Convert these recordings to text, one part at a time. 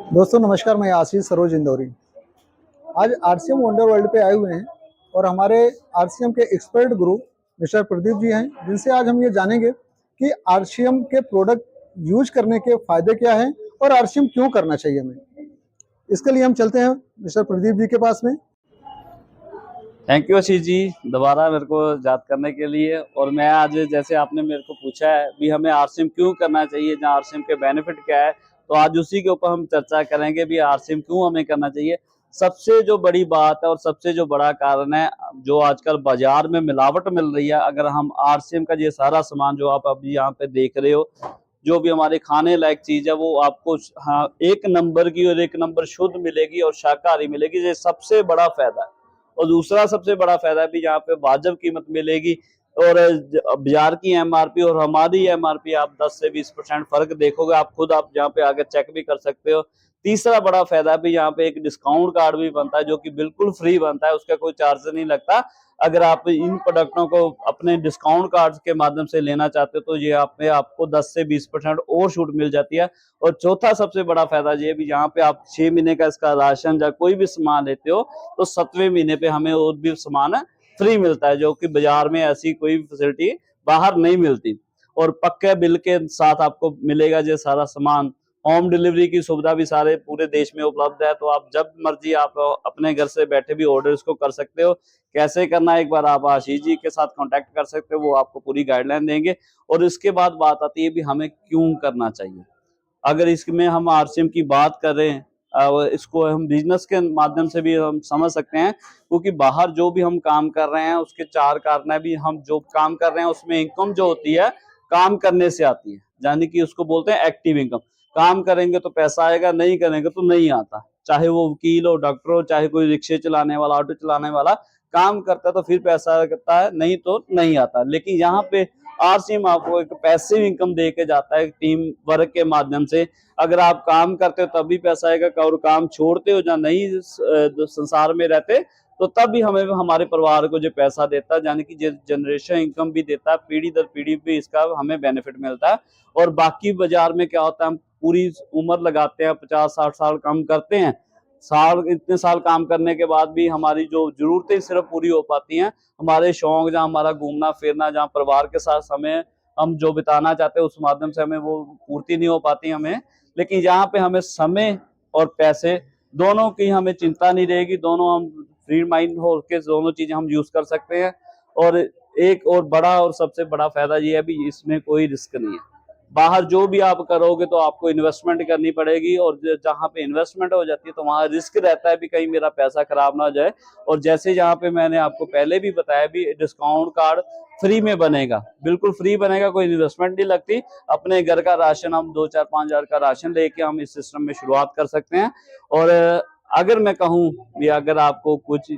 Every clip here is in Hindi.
दोस्तों नमस्कार, मैं आशीष सरोज इंदौरी। आज आरसीएम वंडर वर्ल्ड पे आए हुए हैं और हमारे आरसीएम के एक्सपर्ट गुरु मिस्टर प्रदीप जी हैं, जिनसे आज हम ये जानेंगे कि आरसीएम के प्रोडक्ट यूज करने के फायदे क्या हैं और आरसीएम क्यों करना चाहिए हमें। इसके लिए हम चलते हैं मिस्टर प्रदीप जी के पास में। थैंक यू आशीष जी, दोबारा मेरे को याद करने के लिए। और मैं आज, जैसे आपने मेरे को पूछा है भी हमें आरसीएम क्यों करना चाहिए, जहाँ आरसीएम के बेनिफिट क्या है, तो आज उसी के ऊपर हम चर्चा करेंगे भी आरसीएम क्यों हमें करना चाहिए। सबसे जो बड़ी बात है और सबसे जो बड़ा कारण है, जो आजकल बाजार में मिलावट मिल रही है, अगर हम आरसीएम का ये सारा सामान जो आप अभी यहाँ पे देख रहे हो, जो भी हमारे खाने लायक चीज है, वो आपको हाँ एक नंबर की और एक नंबर शुद्ध मिलेगी और शाकाहारी मिलेगी। ये सबसे बड़ा फायदा है। और दूसरा सबसे बड़ा फायदा भी यहाँ पे वाजिब कीमत मिलेगी। और बाजार की एमआरपी और हमारी एमआरपी आप 10 से 20% फर्क देखोगे, आप खुद आप यहाँ पे आगे चेक भी कर सकते हो। तीसरा बड़ा फायदा भी यहाँ पे एक डिस्काउंट कार्ड भी बनता है, जो कि बिल्कुल फ्री बनता है, उसका कोई चार्ज नहीं लगता। अगर आप इन प्रोडक्टों को अपने डिस्काउंट कार्ड के माध्यम से लेना चाहते हो तो ये आपको 10 से 20% और छूट मिल जाती है। और चौथा सबसे बड़ा फायदा ये भी, यहाँ पे आप 6 महीने का इसका राशन या कोई भी सामान लेते हो तो 7वें महीने पे हमें और भी सामान फ्री मिलता है, जो कि बाजार में ऐसी कोई फैसिलिटी बाहर नहीं मिलती। और पक्के बिल के साथ आपको मिलेगा ये सारा सामान। होम डिलीवरी की सुविधा भी सारे पूरे देश में उपलब्ध है, तो आप जब मर्जी आप अपने घर से बैठे भी ऑर्डर इसको कर सकते हो। कैसे करना है, एक बार आप आशीष जी के साथ कांटेक्ट कर सकते हो, वो आपको पूरी गाइडलाइन देंगे। और इसके बाद बात आती है भी हमें क्यों करना चाहिए। अगर इसमें हम आरसीएम की बात कर रहे हैं, इसको हम बिजनेस के माध्यम से भी हम समझ सकते हैं, क्योंकि बाहर जो भी हम काम कर रहे हैं उसके चार कारण है भी। हम जो काम कर रहे हैं उसमें इनकम जो होती है काम करने से आती है, यानी कि उसको बोलते हैं एक्टिव इनकम। काम करेंगे तो पैसा आएगा, नहीं करेंगे तो नहीं आता। चाहे वो वकील हो, डॉक्टर हो, चाहे कोई रिक्शे चलाने वाला, ऑटो चलाने वाला, काम करता है तो फिर पैसा करता है, नहीं तो नहीं आता। लेकिन यहाँ पे आरसीएम आपको एक पैसिव इनकम दे के जाता है टीम वर्क के माध्यम से। अगर आप काम करते हो तब भी पैसा आएगा, और काम छोड़ते हो या नहीं संसार में रहते तो तब भी हमें हमारे परिवार को जो पैसा देता है, यानी कि जनरेशन इनकम भी देता है, पीढ़ी दर पीढ़ी भी इसका हमें बेनिफिट मिलता है। और बाकी बाजार में क्या होता है, हम पूरी उम्र लगाते हैं, 50-60 साल काम करते हैं, इतने साल काम करने के बाद भी हमारी जो जरूरतें सिर्फ पूरी हो पाती हैं। हमारे शौक, जहाँ हमारा घूमना फिरना, जहाँ परिवार के साथ समय हम जो बिताना चाहते हैं, उस माध्यम से हमें वो पूर्ति नहीं हो पाती हमें। लेकिन यहाँ पे हमें समय और पैसे दोनों की हमें चिंता नहीं रहेगी, दोनों हम फ्री माइंड हो के दोनों चीजें हम यूज कर सकते हैं। और एक और बड़ा और सबसे बड़ा फायदा ये है भी, इसमें कोई रिस्क नहीं है। बाहर जो भी आप करोगे तो आपको इन्वेस्टमेंट करनी पड़ेगी, और जहाँ पे इन्वेस्टमेंट हो जाती है तो वहाँ रिस्क रहता है भी कहीं मेरा पैसा खराब ना हो जाए। और जैसे यहाँ पे मैंने आपको पहले भी बताया भी, डिस्काउंट कार्ड फ्री में बनेगा, बिल्कुल फ्री बनेगा, कोई इन्वेस्टमेंट नहीं लगती। अपने घर का राशन हम 2-4-5 हज़ार का राशन लेके हम इस सिस्टम में शुरुआत कर सकते हैं। और अगर मैं कहूँ भी, अगर आपको कुछ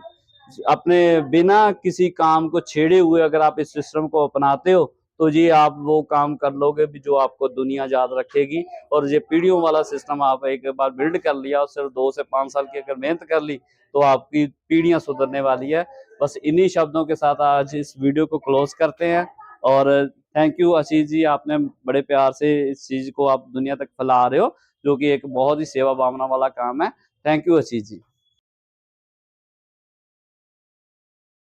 अपने बिना किसी काम को छेड़े हुए अगर आप इस सिस्टम को अपनाते हो, तो जी आप वो काम कर लोगे भी जो आपको दुनिया याद रखेगी। और ये पीढ़ियों वाला सिस्टम आप एक बार बिल्ड कर लिया और सिर्फ 2 से 5 साल की अगर मेहनत कर ली तो आपकी पीढ़ियां सुधरने वाली है। बस इन्हीं शब्दों के साथ आज इस वीडियो को क्लोज करते हैं। और थैंक यू आशीष जी, आपने बड़े प्यार से इस चीज को आप दुनिया तक फैला रहे हो, जो कि एक बहुत ही सेवा भावना वाला काम है। Thank you Ashish ji.